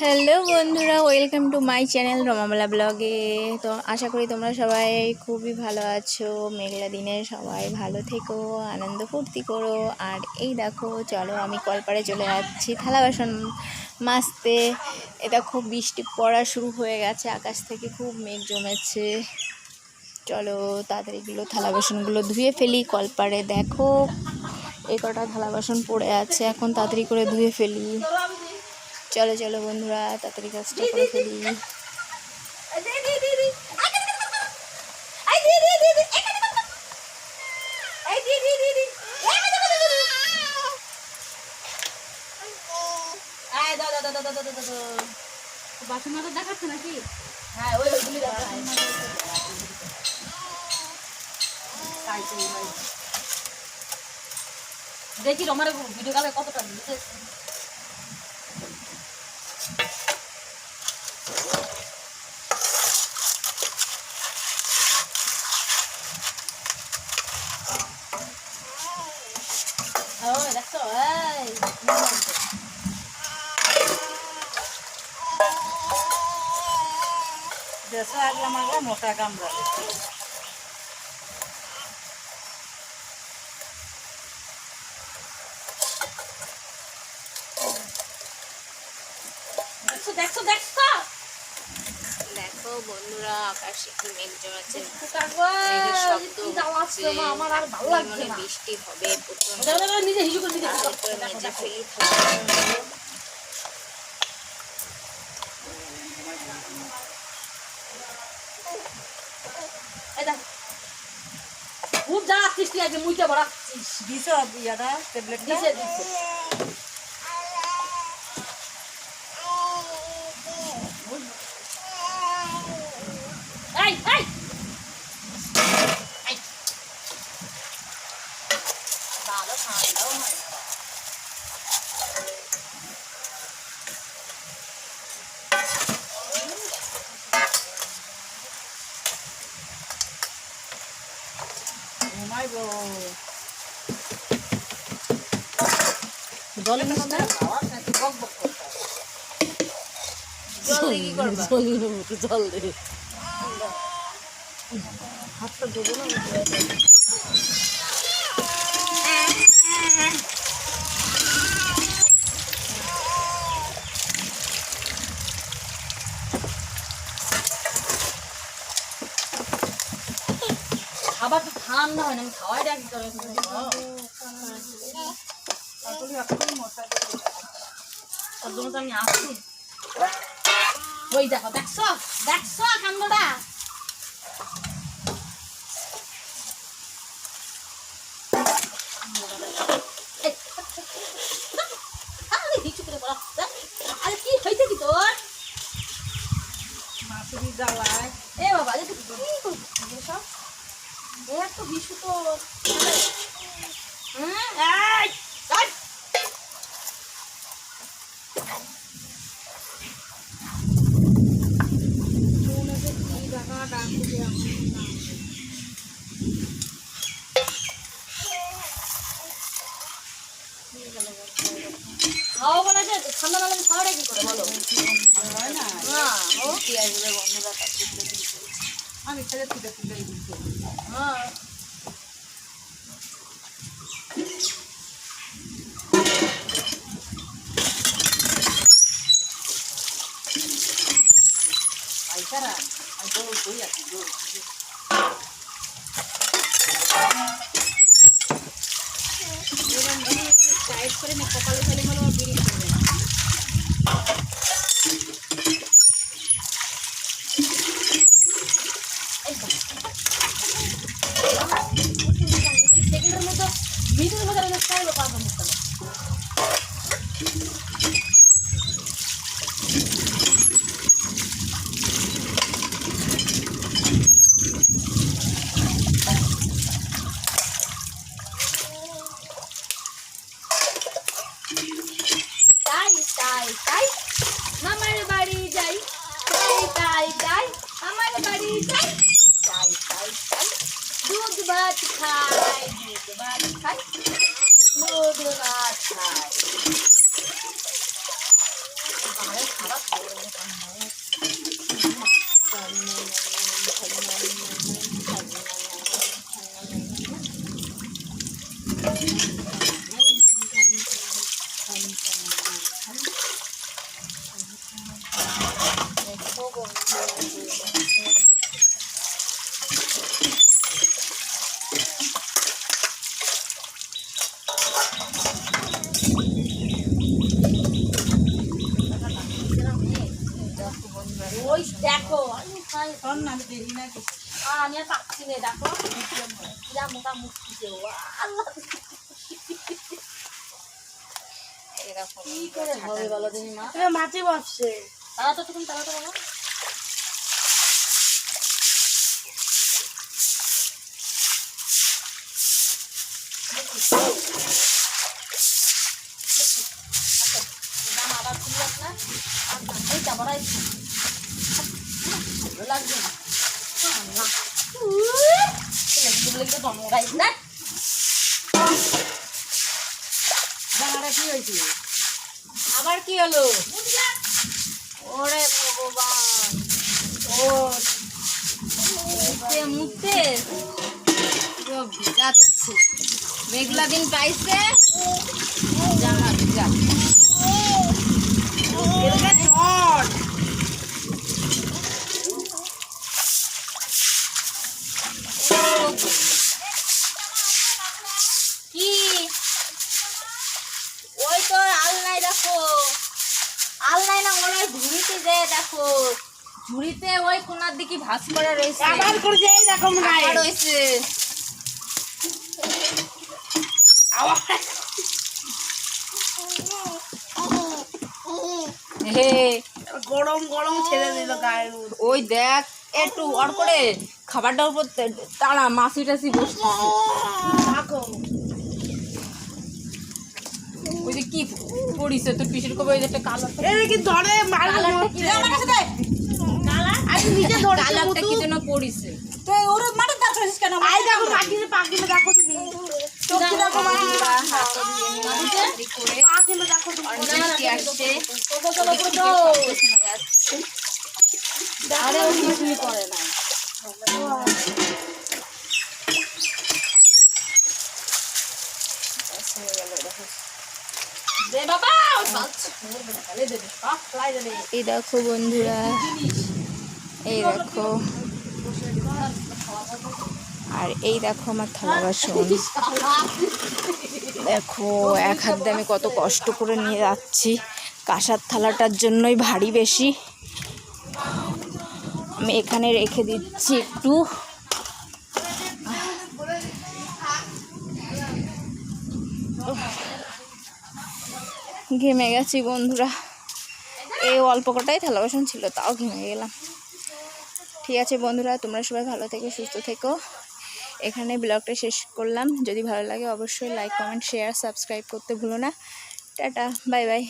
Hello বন্ধুরা, welcome to my channel রমাবালা ব্লগে। তো আশা করি তোমরা সবাই খুবই ভালো আছো। মেঘলা দিনে সবাই ভালো থেকো, আনন্দ ফুর্তি করো। আর এই দেখো, চলো আমি কলপাড়ে চলে যাচ্ছি থালা বাসন মাজতে। এটা খুব বৃষ্টি পড়া শুরু হয়ে গেছে, আকাশ থেকে খুব মেঘ জমেছে। চলো তাড়াতাড়িগুলো থালা বাসনগুলো ধুয়ে ফেলি। কলপাড়ে দেখো এই কটা থালা বাসন পড়ে আছে, এখন তাড়াতাড়ি করে ধুয়ে ফেলি। চলো চলো বন্ধুরা, তাড়াতাড়ি কাজটা করে ফেলি। বাসন মাজা দেখাচ্ছে নাকি? হ্যাঁ, ওইগুলি দেখি আমার ভিডিও কলে কতটা দিচ্ছে। দেখছো দেশে আগে আমার মোটা কামড়া দেখছো দেখছো দেখো বন্ধুরা, আকাশে কি মেঘ জমেছে, আমার আর ভালো লাগছে না। বৃষ্টি হবে প্রচন্ড। নিজে হিসু করে মেজে ফেলি। খুব জ্বালাচ্ছিস তুই, আগে মুইতে বড়াচ্ছিস। দিছ ইয়াটা ট্যাবলেটটা দিছে দিছে এই এই ভালো ঠান্ডাও হয় না। ঘুমাইব জলের মধ্যে বক বক করতে জল দিয়ে কি করবা? জল দে হাতটা ধোবো না। খাবার তো ঠান্ডা হয় না, আমি খাওয়াই রাখি করে। তার জন্য তো আমি আসছি। ওই দেখো, দেখছো দেখছো কাণ্ডটা। আরে কি হয়েছে কি তোর? মাছুরি জ্বালায় এ বাবা, এটা কি সব এত বিশু তো। হ্যাঁ, খাওয়াবো না যে ঠান্ডা না লাগলে খাওয়াটা কি করে বলো? হয় না। হ্যাঁ ও আসবে বন্ধুরা, তাড়াতাড়ি করে ফেলি। আমি ছেলে তুলে তুলে দিচ্ছি। হ্যাঁ পাইকারা আমি জল ধুই আছি জল টাইট করে না, কপালে ফেলে হলো বিড়ি করবে না। পাহাড়ে খারাপ গরমে ঠান্ডা ওই দেখো আমি খাই শোন না, আমি দেখি না কিছু। আর আমি আর পাচ্ছি না দেখো যা মোটা মুখছে আল্লাহ এরকম কি করে হবে বলো দিনি মা মাছি বসছে। তারা তো তুমি তারা তো বলো আবার খুলে আপনার আর এইটা বড়াই ভালো লাগবে না না জামাটা কি হয়েছে? আবার কি হলো ওরে ভগবান ও মুখতে যাচ্ছে মেঘলা দিন পাইছে জামা ভিজা কি ওই তো আলনায় দেখো আলনায় না মনে হয় ঝুড়িতে যে দেখো ঝুড়িতে ওই কোনার দিকে ভাস করা রয়েছে আবার করছে, এই দেখো মনে হয়। আবার রয়েছে হে গরম গরম ছেড়ে দিল গায়ের মধ্যে। ওই দেখ একটু অর করে খাবারটার উপর তারা মাছি টাছি বসছে থাকো। ওই যে কি পড়িছে তোর পিসির কবে ওই যে একটা কালার এটা কি ধরে মারলো? কালারটা কি কালার আমি নিজে ধরে কালারটা কি যেন পড়িছে তো ওর মানে তার করিস কেন? আই দেখো পাখিতে পাখিতে দেখো তুমি। চোখে দেখো পাখিতে করে পাখিতে দেখো তুমি। অনেক আসছে আরে ও কিছুই করে না। দে বাবা ওই বাচ্চা ফেলে দেবে সব ফেলাই দেবে এই দেখো বন্ধুরা এই দেখো আর এই দেখো আমার থালা বাসন দেখো এক হাত দিয়ে আমি কত কষ্ট করে নিয়ে যাচ্ছি কাঁসার থালাটার জন্যই ভারী বেশি আমি এখানে রেখে দিচ্ছি একটু ঘেমে গেছি বন্ধুরা এই অল্প কটাই থালা বাসন ছিল তাও ঘেমে গেলাম ঠিক আছে বন্ধুরা তোমরা সবাই ভালো থেকো সুস্থ থেকো এখানে ব্লগটা শেষ করলাম যদি ভালো লাগে অবশ্যই লাইক কমেন্ট শেয়ার সাবস্ক্রাইব করতে ভুলো না টাটা বাই বাই